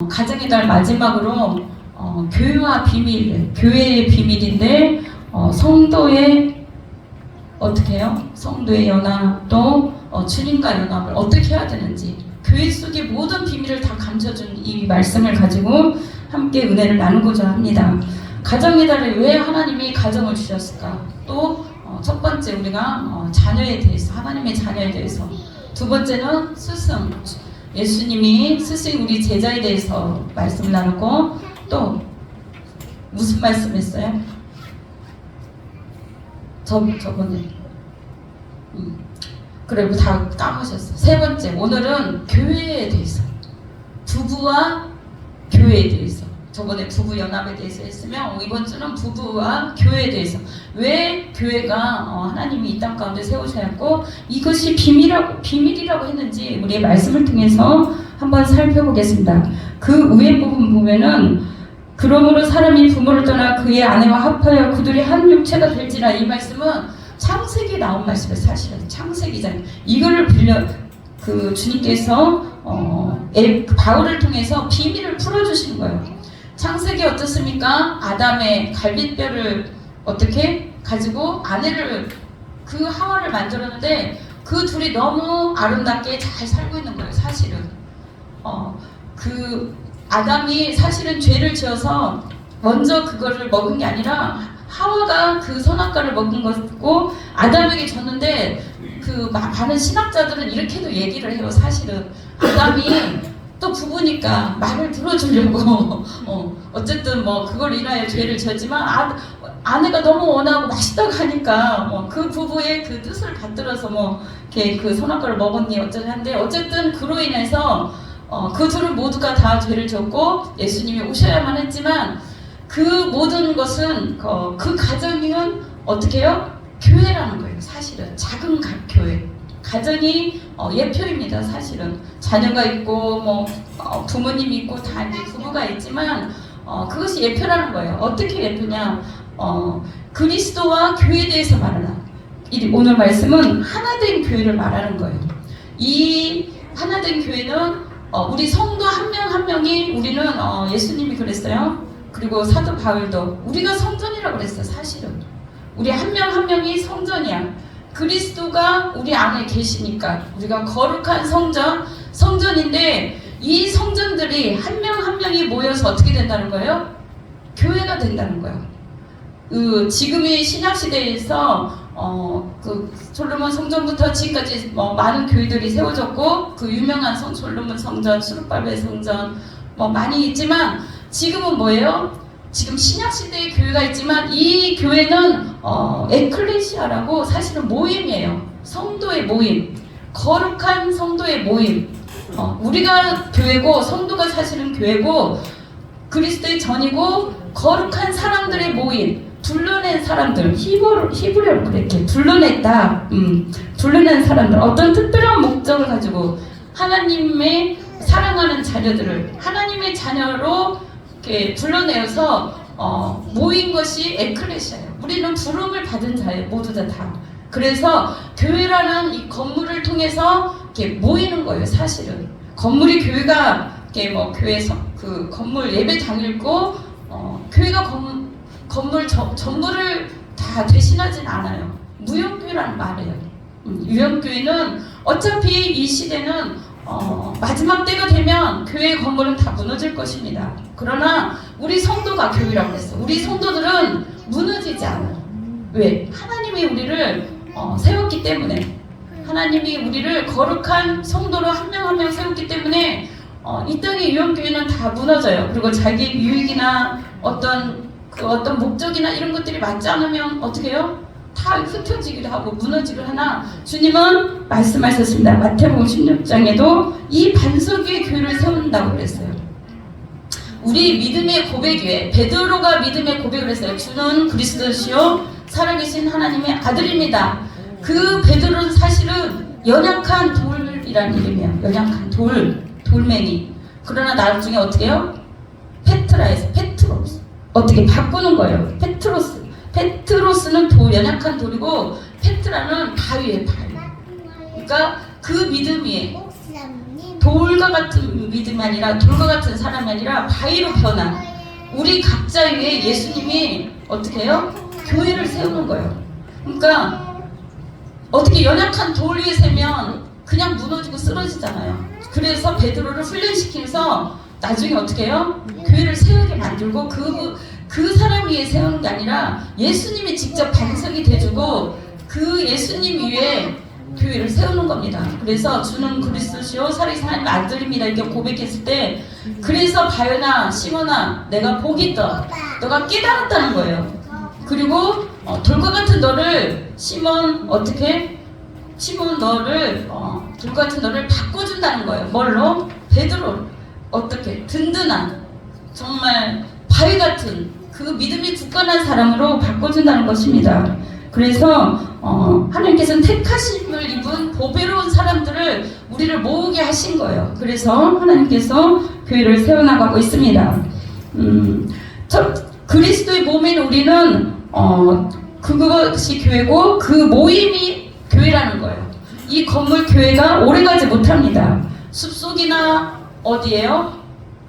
가정의 달 마지막으로 교회와 비밀, 교회의 비밀인데 성도의 어떻게 해요? 성도의 연합도 주님과 연합을 어떻게 해야 되는지 교회 속의 모든 비밀을 다 감춰준 이 말씀을 가지고 함께 은혜를 나누고자 합니다. 가정의 달에 왜 하나님이 가정을 주셨을까? 또 첫 번째 우리가 자녀에 대해서, 하나님의 자녀에 대해서, 두 번째는 스승, 예수님이 스승 우리 제자에 대해서 말씀을 나누고, 또 무슨 말씀 했어요? 저번에 그래 다 까먹으셨어. 세 번째 오늘은 교회에 대해서, 부부와 교회에 대해서. 저번에 부부 연합에 대해서 했으면 이번 주는 부부와 교회에 대해서, 왜 교회가 하나님이 이 땅 가운데 세우셨고 이것이 비밀이라고 했는지 우리의 말씀을 통해서 한번 살펴보겠습니다. 그 위에 부분 보면은 그러므로 사람이 부모를 떠나 그의 아내와 합하여 그들이 한 육체가 될지라, 이 말씀은 창세기에 나온 말씀이에요. 사실은 창세기잖아요. 이거를 빌려 주님께서 바울을 통해서 비밀을 풀어주신 거예요. 창세기 어떻습니까? 아담의 갈빗뼈를 어떻게 가지고 아내를, 그 하와를 만들었는데 그 둘이 너무 아름답게 잘 살고 있는 거예요. 사실은 그 아담이 사실은 죄를 지어서 먼저 그거를 먹은 게 아니라 하와가 그 선악과를 먹은 거고 아담에게 줬는데, 그 많은 신학자들은 이렇게도 얘기를 해요. 사실은 아담이 또 부부니까 말을 들어주려고 어쨌든 그걸 인하여 죄를 지었지만 아내가 너무 원하고 맛있다고 하니까 그 부부의 그 뜻을 받들어서 이렇게 그 선악과를 먹었니 어쩌는데, 어쨌든 그로 인해서 그 둘은 모두가 다 죄를 지었고 예수님이 오셔야만 했지만, 그 모든 것은 그 가정은 어떻게 해요? 교회라는 거예요. 사실은 작은 교회. 가정이 예표입니다. 사실은 자녀가 있고 부모님이 있고 다 이제 부부가 있지만 그것이 예표라는 거예요. 어떻게 예표냐? 그리스도와 교회에 대해서 말하라. 오늘 말씀은 하나된 교회를 말하는 거예요. 이 하나된 교회는 우리 성도 한 명 한 명이, 우리는 예수님이 그랬어요. 그리고 사도 바울도 우리가 성전이라고 그랬어요. 사실은 우리 한 명 한 명이 성전이야. 그리스도가 우리 안에 계시니까 우리가 거룩한 성전인데, 이 성전들이 한 명 한 명이 모여서 어떻게 된다는 거예요? 교회가 된다는 거예요. 지금의 신약시대에서 그 솔로몬 성전부터 지금까지 많은 교회들이 세워졌고, 그 유명한 솔로몬 성전, 수르바벨 성전 많이 있지만, 지금은 뭐예요? 지금 신약시대의 교회가 있지만 이 교회는 에클레시아라고 사실은 모임이에요. 성도의 모임, 거룩한 성도의 모임. 우리가 교회고 성도가 사실은 교회고 그리스도의 전이고 거룩한 사람들의 모임, 불러낸 사람들, 히브리어로 그렇게 불러냈다. 불러낸 사람들, 어떤 특별한 목적을 가지고 하나님의 사랑하는 자녀들을 하나님의 자녀로 이렇게 불러내어서 모인 것이 에클레시아예요. 우리는 부름을 받은 자예요. 모두 다. 그래서 교회라는 이 건물을 통해서 이렇게 모이는 거예요. 사실은 건물이, 교회가 이렇게 교회에서 그 건물 예배당이고 교회가 건물 전부를 다 대신하진 않아요. 무형교회라는 말이에요. 유형교회는 어차피 이 시대는 마지막 때가 되면 교회의 건물은 다 무너질 것입니다. 그러나 우리 성도가 교회라고 했어. 우리 성도들은 무너지지 않아요. 왜? 하나님이 우리를 세웠기 때문에, 하나님이 우리를 거룩한 성도로 한 명 한 명 세웠기 때문에 이 땅의 유형교회는 다 무너져요. 그리고 자기 유익이나 어떤 목적이나 이런 것들이 맞지 않으면 어떻게 해요? 다 흩어지기도 하고 무너지기도 하나, 주님은 말씀하셨습니다. 마태복음 16장에도 이 반석 위에 교회를 세운다고 그랬어요. 우리 믿음의 고백이에요. 베드로가 믿음의 고백을 했어요. 주는 그리스도시요 살아계신 하나님의 아들입니다. 그 베드로는 사실은 연약한 돌이라는 이름이에요. 연약한 돌멩이. 그러나 나중에 어떻게 해요? 페트라에서 페트로스. 어떻게 바꾸는 거예요? 페트로스는 연약한 돌이고 페트라는 바위예요. 바위. 그러니까 그 믿음이 돌과 같은 믿음이 아니라 돌과 같은 사람이 아니라 바위로 변한 우리 각자 위에 예수님이 어떻게 해요? 교회를 세우는 거예요. 그러니까 어떻게 연약한 돌 위에 세면 그냥 무너지고 쓰러지잖아요. 그래서 베드로를 훈련시키면서 나중에 어떻게 해요? 교회를 세우게 만들고 그 사람 위에 세우는 게 아니라 예수님이 직접 반석이 돼주고 그 예수님 위에 교회를 세우는 겁니다. 그래서 주는 그리스도시요 살아계신 하나님의 아들입니다 이렇게 고백했을 때 그래서 바요나 시몬아 내가 복이 있다 너가 깨달았다는 거예요. 그리고 돌과 같은 너를 시몬 너를 돌과 같은 너를 바꿔준다는 거예요. 뭘로? 베드로 어떻게 든든한 정말 바위 같은 그 믿음이 굳건한 사람으로 바꿔준다는 것입니다. 그래서 하나님께서는 택하심을 입은 보배로운 사람들을 우리를 모으게 하신 거예요. 그래서 하나님께서 교회를 세워나가고 있습니다. 그리스도의 몸인 우리는 그것이 교회고 그 모임이 교회라는 거예요. 이 건물 교회가 오래가지 못합니다. 숲속이나 어디예요?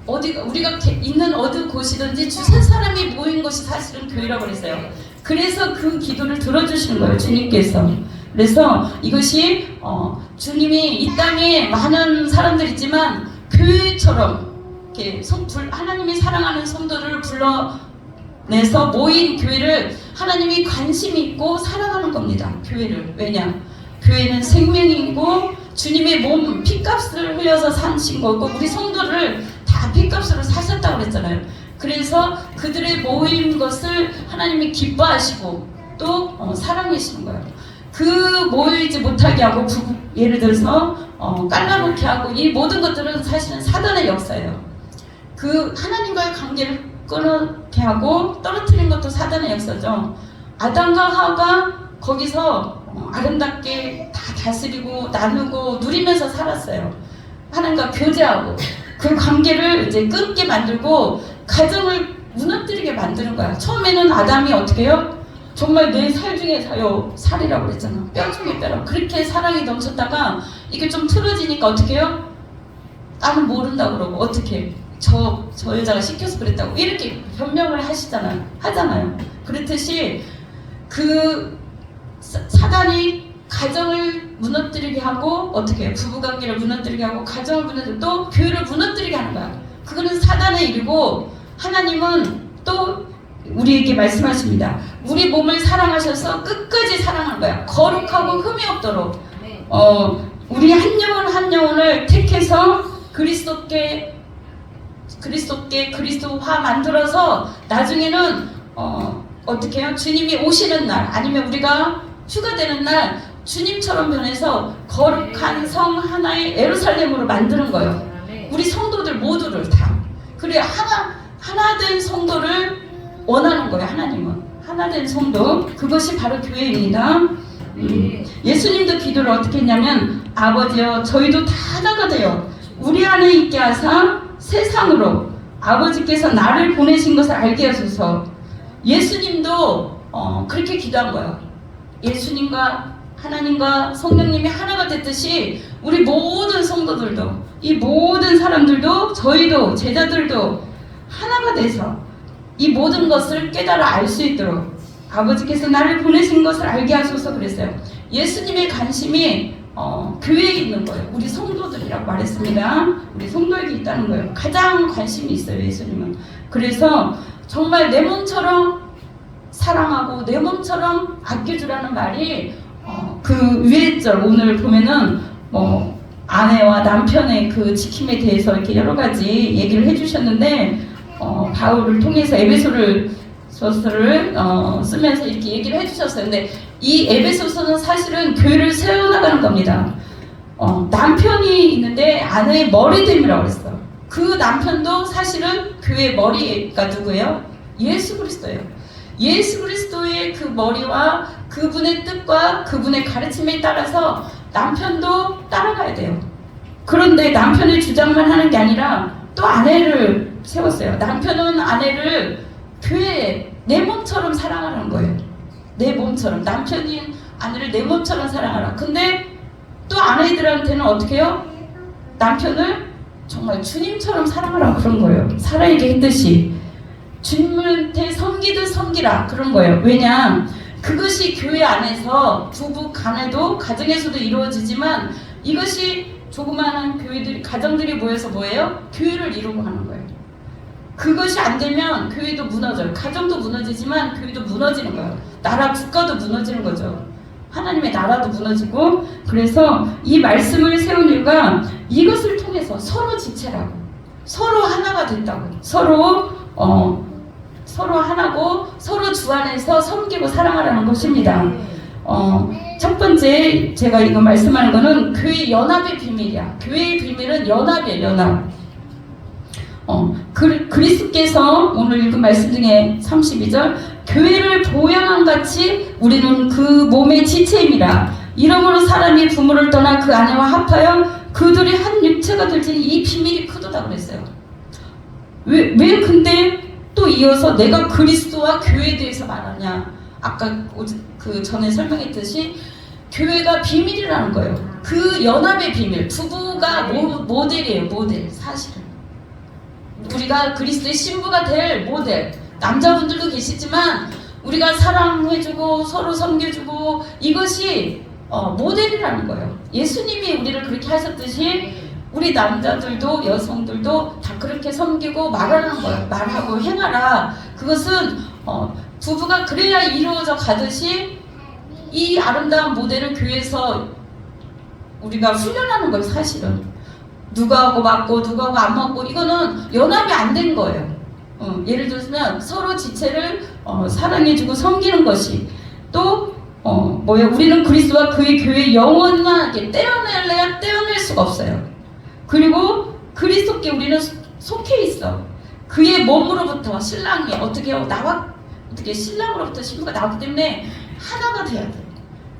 우리가 있는 어느 곳이든지 주세 사람이 모인 것이 사실은 교회라고 그랬어요. 그래서 그 기도를 들어주시는 거예요, 주님께서. 그래서 이것이 주님이 이 땅에 많은 사람들이 있지만 교회처럼 이렇게 하나님이 사랑하는 성도를 불러내서 모인 교회를 하나님이 관심이 있고 사랑하는 겁니다. 교회를. 왜냐? 교회는 생명이고 주님의 몸 피값을 흘려서 사신 거고 우리 성도를 다 피값으로 사셨다고 그랬잖아요. 그래서 그들의 모인 것을 하나님이 기뻐하시고 또 사랑하시는 거예요. 그 모이지 못하게 하고 예를 들어서 깔라놓게 하고 이 모든 것들은 사실은 사단의 역사예요. 그 하나님과의 관계를 끊게 하고 떨어뜨린 것도 사단의 역사죠. 아담과 하와가 거기서 아름답게 다 다스리고 나누고 누리면서 살았어요. 하나님과 교제하고 그 관계를 이제 끊게 만들고 가정을 무너뜨리게 만드는 거야. 처음에는 아담이 어떻게 해요? 정말 내 살 중에 살이라고 그랬잖아. 뼈 중에 뼈라고. 그렇게 사랑이 넘쳤다가 이게 좀 틀어지니까 어떻게 해요? 나는 모른다고 그러고 어떻게 저 여자가 시켜서 그랬다고 이렇게 변명을 하잖아요. 그렇듯이 그 사단이 가정을 무너뜨리게 하고 어떻게 해요? 부부관계를 무너뜨리게 하고 가정을 무너뜨리고 또 교회를 무너뜨리게 하는 거야. 그거는 사단의 일이고 하나님은 또 우리에게 말씀하십니다. 우리 몸을 사랑하셔서 끝까지 사랑하는 거야. 거룩하고 흠이 없도록 우리 한 영혼 한 영혼을 택해서 그리스도화 만들어서 나중에는 어떻게 해요? 주님이 오시는 날 아니면 우리가 휴가 되는 날 주님처럼 변해서 거룩한 성 하나의 예루살렘으로 만드는 거예요. 우리 성도들 모두를 다. 그래 하나 된 성도를 원하는 거예요. 하나님은 하나 된 성도 그것이 바로 교회입니다. 예수님도 기도를 어떻게 했냐면 아버지여 저희도 다 하나가 되어 우리 안에 있게 하사 세상으로 아버지께서 나를 보내신 것을 알게 하소서. 예수님도 그렇게 기도한 거예요. 예수님과 하나님과 성령님이 하나가 됐듯이 우리 모든 성도들도 이 모든 사람들도 저희도 제자들도 하나가 돼서 이 모든 것을 깨달아 알 수 있도록 아버지께서 나를 보내신 것을 알게 하소서 그랬어요. 예수님의 관심이 교회에 있는 거예요. 우리 성도들이라고 말했습니다. 우리 성도에게 있다는 거예요. 가장 관심이 있어요. 예수님은. 그래서 정말 내 몸처럼 사랑하고 내 몸처럼 아껴주라는 말이 그 위에 절 오늘 보면은 아내와 남편의 그 지킴에 대해서 이렇게 여러 가지 얘기를 해주셨는데 바울을 통해서 에베소서를 쓰면서 이렇게 얘기를 해주셨어요. 근데 이 에베소서는 사실은 교회를 세워나가는 겁니다. 남편이 있는데 아내의 머리됨이라고 그랬어. 그 남편도 사실은 교회의 머리가 누구예요? 예수 그리스도예요. 예수 그리스도의 그 머리와 그분의 뜻과 그분의 가르침에 따라서 남편도 따라가야 돼요. 그런데 남편의 주장만 하는 게 아니라 또 아내를 세웠어요. 남편은 아내를 교회에 내 몸처럼 사랑하는 거예요. 내 몸처럼. 남편이 아내를 내 몸처럼 사랑하라. 근데 또 아내들한테는 어떻게 해요? 남편을 정말 주님처럼 사랑하라고 그런 거예요. 살아있게 했듯이 주님한테 섬기듯 섬기라 그런 거예요. 왜냐? 그것이 교회 안에서 부부 간에도 가정에서도 이루어지지만 이것이 조그마한 교회들이 가정들이 모여서 뭐예요? 교회를 이루고 하는 거예요. 그것이 안 되면 교회도 무너져요. 가정도 무너지지만 교회도 무너지는 거예요. 나라 국가도 무너지는 거죠. 하나님의 나라도 무너지고. 그래서 이 말씀을 세운 이유가 이것을 통해서 서로 지체라고, 서로 하나가 됐다고, 서로 하나고 서로 주 안에서 섬기고 사랑하라는 것입니다. 첫 번째 제가 이거 말씀하는 거는 교회 연합의 비밀이야. 교회의 비밀은 연합이에요. 연합. 그리스도께서 오늘 읽은 말씀 중에 32절 교회를 보양한 같이 우리는 그 몸의 지체입니다. 이러므로 사람이 부모를 떠나 그 아내와 합하여 그들이 한 육체가 될지니 이 비밀이 크도다 그랬어요. 왜 근데 또 이어서 내가 그리스도와 교회에 대해서 말하냐? 아까 그 전에 설명했듯이 교회가 비밀이라는 거예요. 그 연합의 비밀. 부부가 모델이에요. 모델. 사실은 우리가 그리스도의 신부가 될 모델. 남자분들도 계시지만 우리가 사랑해주고 서로 섬겨주고 이것이 모델이라는 거예요. 예수님이 우리를 그렇게 하셨듯이 우리 남자들도 여성들도 다 그렇게 섬기고 말하는 거예요. 말하고 행하라. 그것은 부부가 그래야 이루어져 가듯이 이 아름다운 모델을 교회에서 우리가 훈련하는 거예요. 사실은 누가하고 맞고 누가하고 안 맞고 이거는 연합이 안 된 거예요. 예를 들면 서로 지체를 사랑해주고 섬기는 것이 또 우리는 그리스도와 그의 교회 영원하게 떼어낼래야 떼어낼 수가 없어요. 그리고 그리스도께 우리는 속해 있어. 그의 몸으로부터 신랑이 어떻게 해요? 어떻게 신랑으로부터 신부가 나왔기 때문에 하나가 돼야 돼.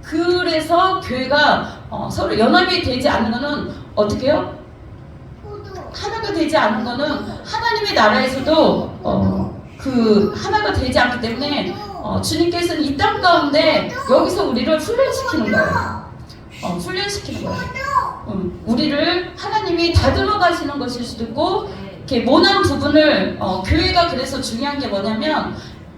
그래서 교회가 서로 연합이 되지 않는 거는 어떻게 해요? 하나가 되지 않은 거는 하나님의 나라에서도 그 하나가 되지 않기 때문에 주님께서는 이 땅 가운데 여기서 우리를 훈련시키는 거예요. 훈련시키는 거예요. 우리를 하나님이 다듬어 가시는 것일 수도 있고 이렇게 모난 부분을 교회가 그래서 중요한 게 뭐냐면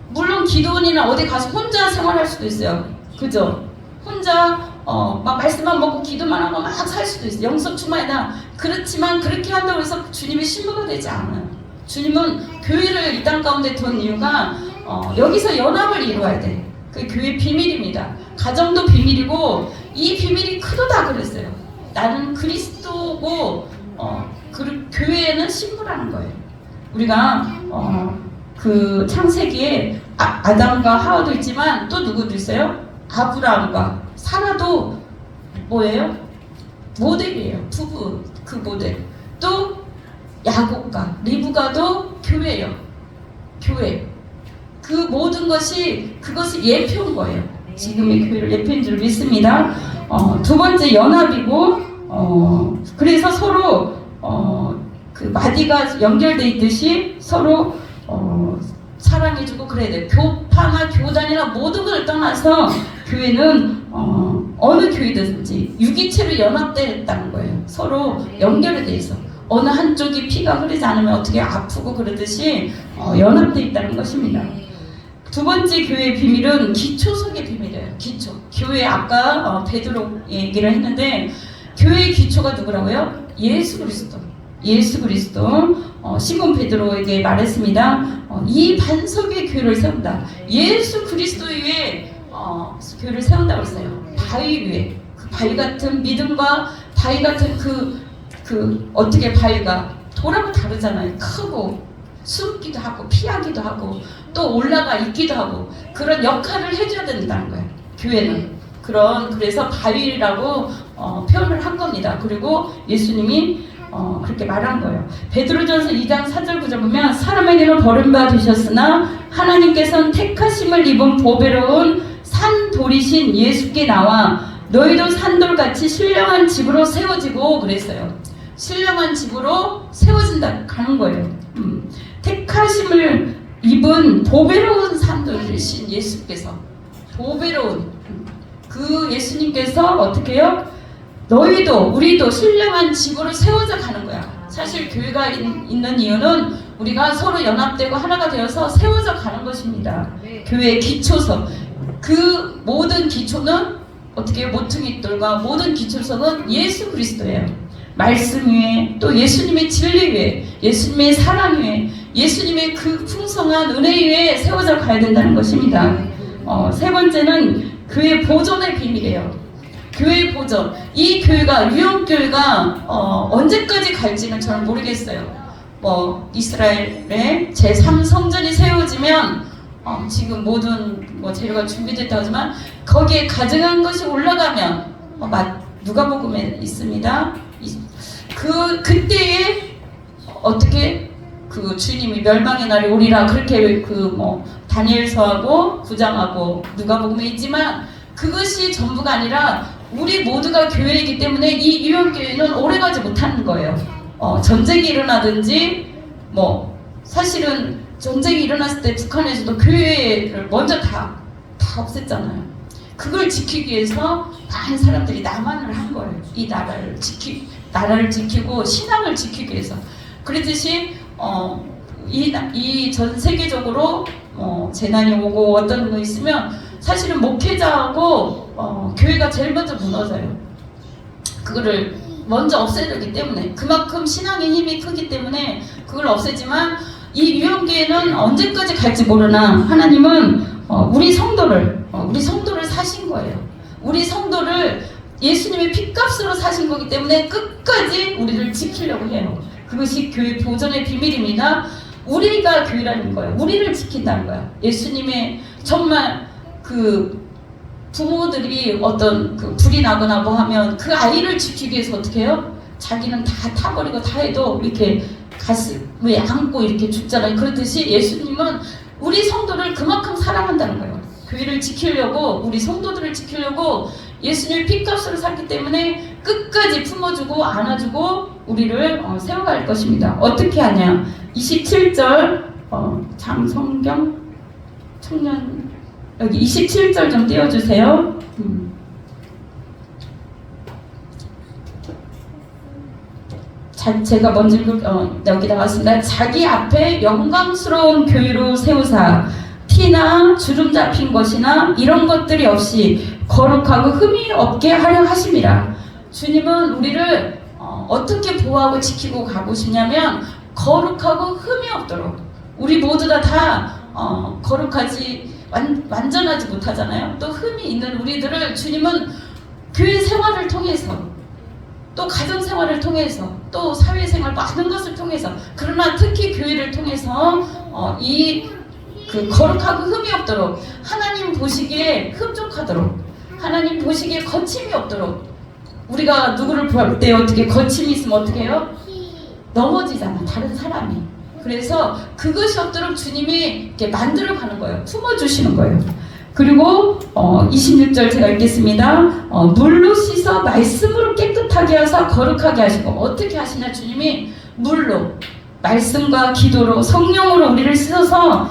물론 기도원이나 어디 가서 혼자 생활할 수도 있어요. 그죠? 혼자 막 말씀만 먹고 기도만 하고 막 살 수도 있어요. 영성 충만이다. 그렇지만 그렇게 한다고 해서 주님의 신부가 되지 않아요. 주님은 교회를 이 땅 가운데 둔 이유가 여기서 연합을 이루어야 돼. 그게 교회 비밀입니다. 가정도 비밀이고 이 비밀이 크도다 그랬어요. 나는 그리스도고 교회에는 신부라는 거예요. 우리가 그 창세기에 아담과 하와도 있지만 또 누구도 있어요? 아브라함과 사라도 뭐예요? 모델이에요. 부부 그 모델. 또 야곱과 리브가도 교회예요. 교회. 그 모든 것이 그것을 예표한 거예요. 지금의 교회를 예표인 줄 믿습니다. 두 번째 연합이고 그래서 서로 그 마디가 연결돼 있듯이 서로 사랑해주고 그래야 돼요. 교파나 교단이나 모든 걸 떠나서 교회는 어느 교회든지 유기체로 연합되어 있다는 거예요. 서로 연결이 돼 있어. 어느 한쪽이 피가 흐르지 않으면 어떻게 아프고 그러듯이 연합되어 있다는 것입니다. 두 번째 교회의 비밀은 기초석의 비밀이에요. 기초. 교회 아까 베드로 얘기를 했는데 교회의 기초가 누구라고요? 예수 그리스도. 예수 그리스도. 시몬 베드로에게 말했습니다. 이 반석의 교회를 세운다. 예수 그리스도 위에 교회를 세운다고 했어요. 바위 위에. 그 바위 같은 믿음과 바위 같은 어떻게 바위가 돌하고 다르잖아요. 크고 숨기도 하고 피하기도 하고 또 올라가 있기도 하고 그런 역할을 해줘야 된다는 거예요. 교회는 그래서 바위라고 표현을 한 겁니다. 그리고 예수님이 그렇게 말한 거예요. 베드로전서 2장 4절 9절 보면 사람에게는 버림받아 되셨으나 하나님께서는 택하심을 입은 보배로운 산돌이신 예수께 나와 너희도 산돌같이 신령한 집으로 세워지고 그랬어요. 신령한 집으로 세워진다 가는 거예요. 택하심을 입은 보배로운 산돌이신 예수께서 보배로운 그 예수님께서 어떻게 해요? 너희도 우리도 신령한 집으로 세워져 가는 거야. 사실 교회가 있는 이유는 우리가 서로 연합되고 하나가 되어서 세워져 가는 것입니다. 교회의 기초서, 그 모든 기초는 어떻게 모퉁이돌과 모든 기초서는 예수 그리스도예요. 말씀 위에, 또 예수님의 진리 위에, 예수님의 사랑 위에, 예수님의 그 풍성한 은혜 위에 세워져 가야 된다는 것입니다. 세 번째는 교회 보존의 비밀이에요. 교회 보존. 이 교회가, 유형교회가 언제까지 갈지는 저는 모르겠어요. 이스라엘의 제3성전이 세워지면 지금 모든 재료가 준비됐다고 하지만 거기에 가증한 것이 올라가면 누가복음에 있습니다. 그때에 어떻게 그 주님이 멸망의 날이 오리라 그렇게 다니엘서하고 구장하고 누가복음에 있지만 그것이 전부가 아니라 우리 모두가 교회이기 때문에 이 유형교회는 오래가지 못하는 거예요. 전쟁이 일어나든지 사실은 전쟁이 일어났을 때 북한에서도 교회를 먼저 다 없앴잖아요. 그걸 지키기 위해서 많은 사람들이 남한을 한 거예요. 이 나라를 지키고 신앙을 지키기 위해서. 그랬듯이 이 전 세계적으로 재난이 오고 어떤 거 있으면 사실은 목회자하고 교회가 제일 먼저 무너져요. 그거를 먼저 없애려기 때문에, 그만큼 신앙의 힘이 크기 때문에 그걸 없애지만 이 유형교회는 언제까지 갈지 모르나 하나님은 우리 성도를 사신 거예요. 우리 성도를 예수님의 핏값으로 사신 거기 때문에 끝까지 우리를 지키려고 해요. 그것이 교회 보존의 비밀입니다. 우리가 교회라는 거예요. 우리를 지킨다는 거예요. 예수님의 정말 그 부모들이 어떤 불이 나거나 하면 그 아이를 지키기 위해서 어떻게 해요? 자기는 다 타버리고 다 해도 이렇게 가슴에 안고 이렇게 죽잖아요. 그렇듯이 예수님은 우리 성도를 그만큼 사랑한다는 거예요. 교회를 지키려고, 우리 성도들을 지키려고 예수님의 핏값으로 샀기 때문에 끝까지 품어주고 안아주고 우리를 세워갈 것입니다. 어떻게 하냐? 27절 장성경 청년 여기 27절 좀 띄워주세요. 제가 먼저 여기 나왔습니다. 자기 앞에 영광스러운 교회로 세우사 티나 주름 잡힌 것이나 이런 것들이 없이 거룩하고 흠이 없게 하려 하심이라. 주님은 우리를 어떻게 보호하고 지키고 가고 싶냐면 거룩하고 흠이 없도록. 우리 모두가 다 거룩하지 완전하지 못하잖아요. 또 흠이 있는 우리들을 주님은 교회 생활을 통해서, 또 가정 생활을 통해서, 또 사회생활 많은 것을 통해서, 그러나 특히 교회를 통해서 그 거룩하고 흠이 없도록, 하나님 보시기에 흡족하도록, 하나님 보시기에 거침이 없도록. 우리가 누구를 볼 때 어떻게 거침이 있으면 어떻게 해요? 넘어지잖아, 다른 사람이. 그래서 그것이 없도록 주님이 이렇게 만들어가는 거예요. 품어주시는 거예요. 그리고 26절 제가 읽겠습니다. 물로 씻어 말씀으로 깨끗하게 하사 거룩하게 하시고. 어떻게 하시냐? 주님이 물로, 말씀과 기도로, 성령으로 우리를 씻어서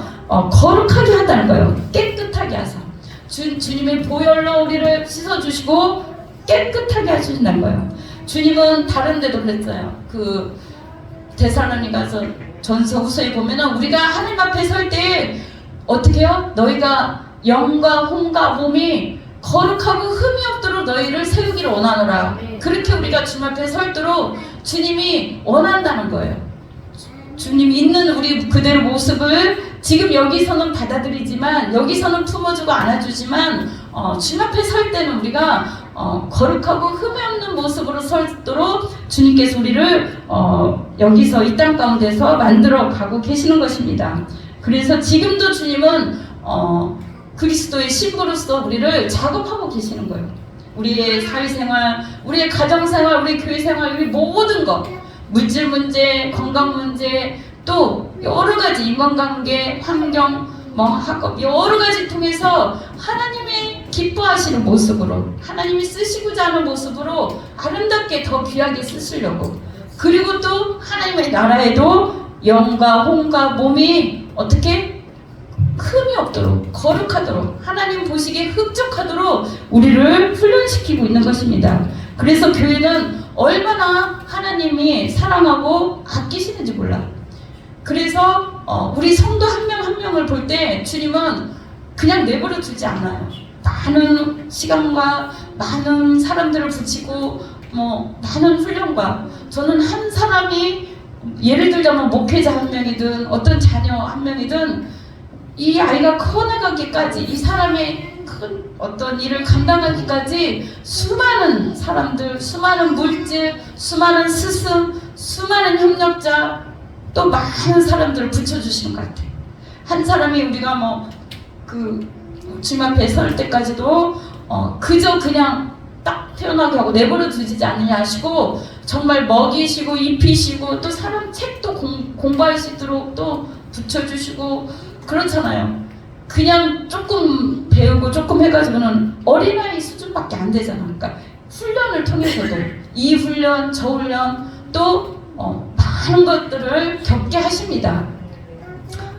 거룩하게 한다는 거예요. 깨끗하게 하사. 주님의 보혈로 우리를 씻어주시고 깨끗하게 하신다는 거예요. 주님은 다른 데도 그랬어요. 데살로니가서 전서 후서에 보면은 우리가 하나님 앞에 설 때 어떻게 해요? 너희가 영과 혼과 몸이 거룩하고 흠이 없도록 너희를 세우기를 원하노라. 그렇게 우리가 주님 앞에 설도록 주님이 원한다는 거예요. 주님이 있는 우리 그대로 모습을 지금 여기서는 받아들이지만, 여기서는 품어주고 안아주지만 주님 앞에 설 때는 우리가 거룩하고 흠이 없는 모습으로 설도록 주님께서 우리를 여기서 이 땅 가운데서 만들어 가고 계시는 것입니다. 그래서 지금도 주님은 그리스도의 신부로서 우리를 작업하고 계시는 거예요. 우리의 사회생활, 우리의 가정생활, 우리의 교회생활, 우리 모든 것, 물질 문제, 건강 문제, 또 여러 가지 인간관계, 환경, 학업, 여러 가지 통해서 하나님의 기뻐하시는 모습으로, 하나님이 쓰시고자 하는 모습으로 아름답게 더 귀하게 쓰시려고. 그리고 또 하나님의 나라에도 영과 혼과 몸이 어떻게 흠이 없도록, 거룩하도록, 하나님 보시기에 흡족하도록 우리를 훈련시키고 있는 것입니다. 그래서 교회는 얼마나 하나님이 사랑하고 아끼시는지 몰라. 그래서 우리 성도 한 명 한 명을 볼 때 주님은 그냥 내버려 두지 않아요. 많은 시간과 많은 사람들을 붙이고 많은 훈련과, 저는 한 사람이 예를 들자면 목회자 한 명이든 어떤 자녀 한 명이든 이 아이가 커나가기까지, 이 사람의 큰 어떤 일을 감당하기까지 수많은 사람들, 수많은 물질, 수많은 스승, 수많은 협력자, 또 많은 사람들을 붙여주시는 것 같아요. 한 사람이 우리가 주님 앞에 설 때까지도 그저 그냥 딱 태어나게 하고 내버려 두지 않느냐 하시고, 정말 먹이시고 입히시고, 또 사람 책도 공부할 수 있도록 또 붙여주시고 그렇잖아요. 그냥 조금 배우고 조금 해가지고는 어린아이 수준밖에 안 되잖아. 그러니까 훈련을 통해서도 이 훈련 저 훈련 또 많은 것들을 겪게 하십니다.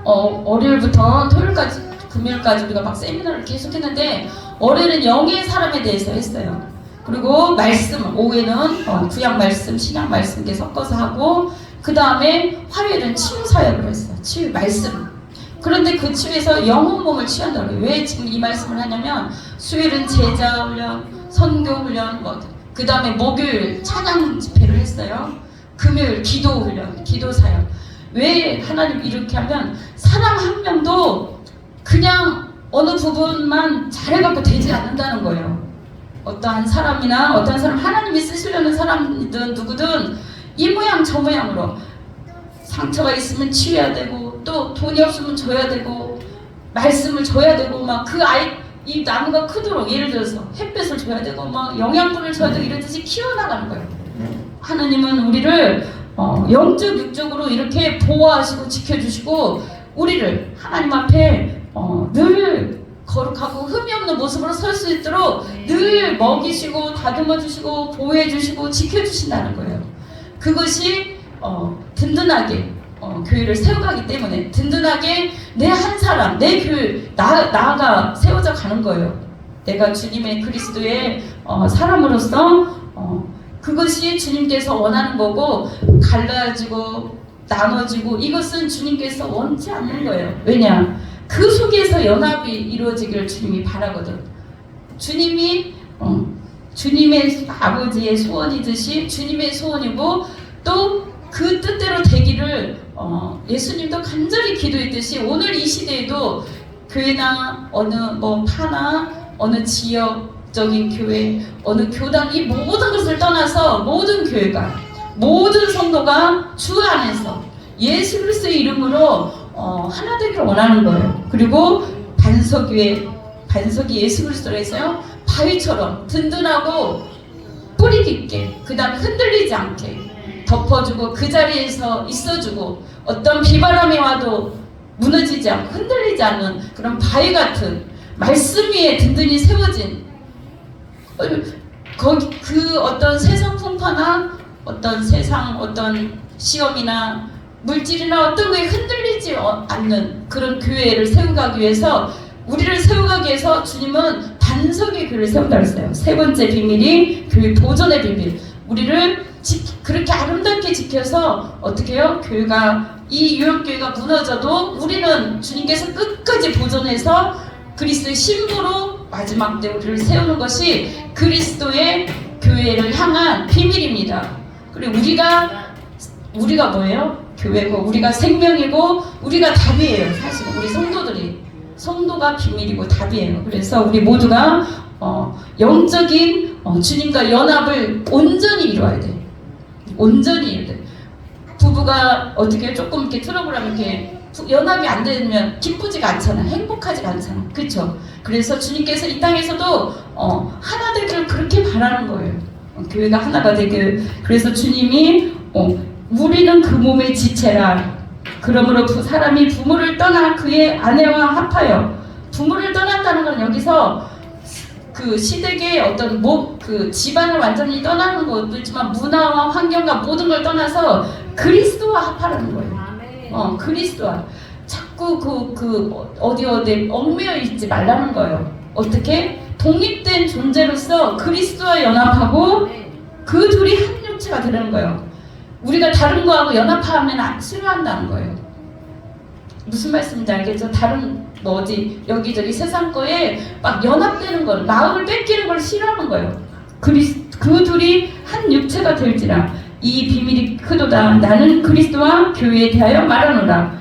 월요일부터 토요일까지, 금요일까지 우리가 막 세미나를 계속 했는데, 월요일은 영의 사람에 대해서 했어요. 그리고 말씀, 오후에는 구약 말씀, 신약 말씀 이렇게 섞어서 하고, 그 다음에 화요일은 치유 사역을 했어요. 치유 말씀. 그런데 그 치유에서 영혼 몸을 취한다고 해요. 왜 지금 이 말씀을 하냐면, 수요일은 제자 훈련, 선교 훈련, 그 다음에 목요일 찬양 집회를 했어요. 금요일 기도 훈련, 기도 사역. 왜 하나님 이렇게 하면, 사람 한 명도 그냥 어느 부분만 잘해갖고 되지 않는다는 거예요. 어떠한 사람이나 어떠한 사람, 하나님이 쓰시려는 사람이든 누구든 이 모양 저 모양으로 상처가 있으면 치유해야 되고, 또 돈이 없으면 줘야 되고, 말씀을 줘야 되고, 막 이 나무가 크도록, 예를 들어서 햇볕을 줘야 되고, 막 영양분을 줘야 되고, 이러듯이 키워나가는 거예요. 하나님은 우리를 영적 육적으로 이렇게 보호하시고 지켜주시고, 우리를 하나님 앞에 늘 거룩하고 흠이 없는 모습으로 설 수 있도록 늘 먹이시고 다듬어 주시고 보호해 주시고 지켜 주신다는 거예요. 그것이 든든하게 교회를 세워가기 때문에, 든든하게 내 한 사람, 내 교회 나아가 세워져 가는 거예요. 내가 주님의 그리스도의 사람으로서 그것이 주님께서 원하는 거고, 갈라지고 나눠지고 이것은 주님께서 원치 않는 거예요. 왜냐? 그 속에서 연합이 이루어지기를 주님이 바라거든. 주님이 주님의 아버지의 소원이듯이 주님의 소원이고, 또 그 뜻대로 되기를 예수님도 간절히 기도했듯이, 오늘 이 시대에도 교회나 어느 파나 어느 지역적인 교회, 어느 교단, 이 모든 것을 떠나서 모든 교회가, 모든 성도가 주 안에서 예수 그리스도의 이름으로 하나 되기를 원하는 거예요. 그리고 반석이 예수 그리스도로 해서요, 바위처럼 든든하고 뿌리 깊게, 그 다음 흔들리지 않게 덮어주고, 그 자리에서 있어주고, 어떤 비바람이 와도 무너지지 않고 흔들리지 않는 그런 바위 같은 말씀 위에 든든히 세워진, 그 어떤 세상 풍파나 어떤 세상 어떤 시험이나 물질이나 어떤 거에 흔들리지 않는 그런 교회를 세워가기 위해서, 우리를 세워가기 위해서 주님은 반석의 교회를 세운다 그랬어요. 세 번째 비밀이 교회 보존의 비밀. 우리를 그렇게 아름답게 지켜서 어떻게 해요? 교회가, 이 유럽교회가 무너져도 우리는 주님께서 끝까지 보존해서 그리스도의 신부로 마지막 때 우리를 세우는 것이 그리스도의 교회를 향한 비밀입니다. 그리고 우리가 뭐예요? 교회고, 우리가 생명이고, 우리가 답이에요. 사실 우리 성도가 비밀이고 답이에요. 그래서 우리 모두가 영적인 주님과 연합을 온전히 이루어야 돼. 온전히 이루어야 돼. 부부가 어떻게 조금 이렇게 트러블 하면 이렇게 연합이 안 되면 기쁘지가 않잖아. 행복하지가 않잖아. 그렇죠? 그래서 주님께서 이 땅에서도 하나 되기를 그렇게 바라는 거예요. 교회가 하나가 되길. 그래서 주님이 우리는 그 몸의 지체라. 그러므로 사람이 부모를 떠나 그의 아내와 합하여. 부모를 떠난다는 건 여기서 그 시댁의 어떤 그 집안을 완전히 떠나는 것도 있지만, 문화와 환경과 모든 걸 떠나서 그리스도와 합하라는 거예요. 그리스도와. 자꾸 어디 얽매여 있지 말라는 거예요. 어떻게? 독립된 존재로서 그리스도와 연합하고 그 둘이 한 육체가 되는 거예요. 우리가 다른 거하고 연합하면 싫어한다는 거예요. 무슨 말씀인지 알겠죠? 다른 뭐 어디 여기저기 세상 거에 막 연합되는 걸, 마음을 뺏기는 걸 싫어하는 거예요. 그 둘이 한 육체가 될지라 이 비밀이 크도다. 나는 그리스도와 교회에 대하여 말하노라.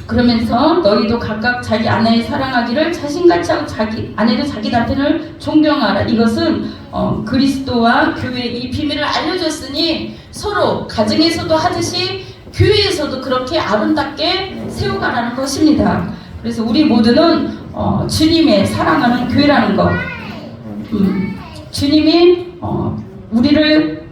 그러면서 너희도 각각 자기 아내를 사랑하기를 자신같이 하고 자기 아내도 자기 남편을 존경하라. 이것은 그리스도와 교회의 이 비밀을 알려줬으니 서로 가정에서도 하듯이 교회에서도 그렇게 아름답게 세워가라는 것입니다. 그래서 우리 모두는 주님의 사랑하는 교회라는 것, 주님이 우리를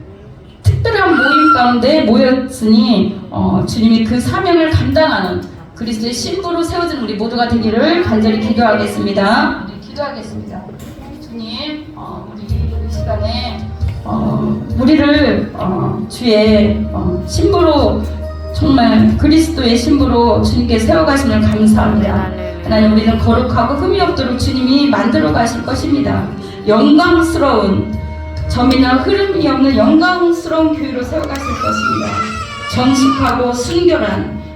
특별한 모임 가운데 모였으니 주님이 그 사명을 감당하는 그리스도의 신부로 세워진 우리 모두가 되기를 간절히 기도하겠습니다. 우리 기도하겠습니다. 주님, 우리 이 시간에 우리를 주의 신부로, 정말 그리스도의 신부로 주님께 세워가심을 감사합니다. 하나님, 우리는 거룩하고 흠이 없도록 주님이 만들어 가실 것입니다. 영광스러운, 점이나 흐름이 없는 영광스러운 교회로 세워가실 것입니다. 정직하고 순결한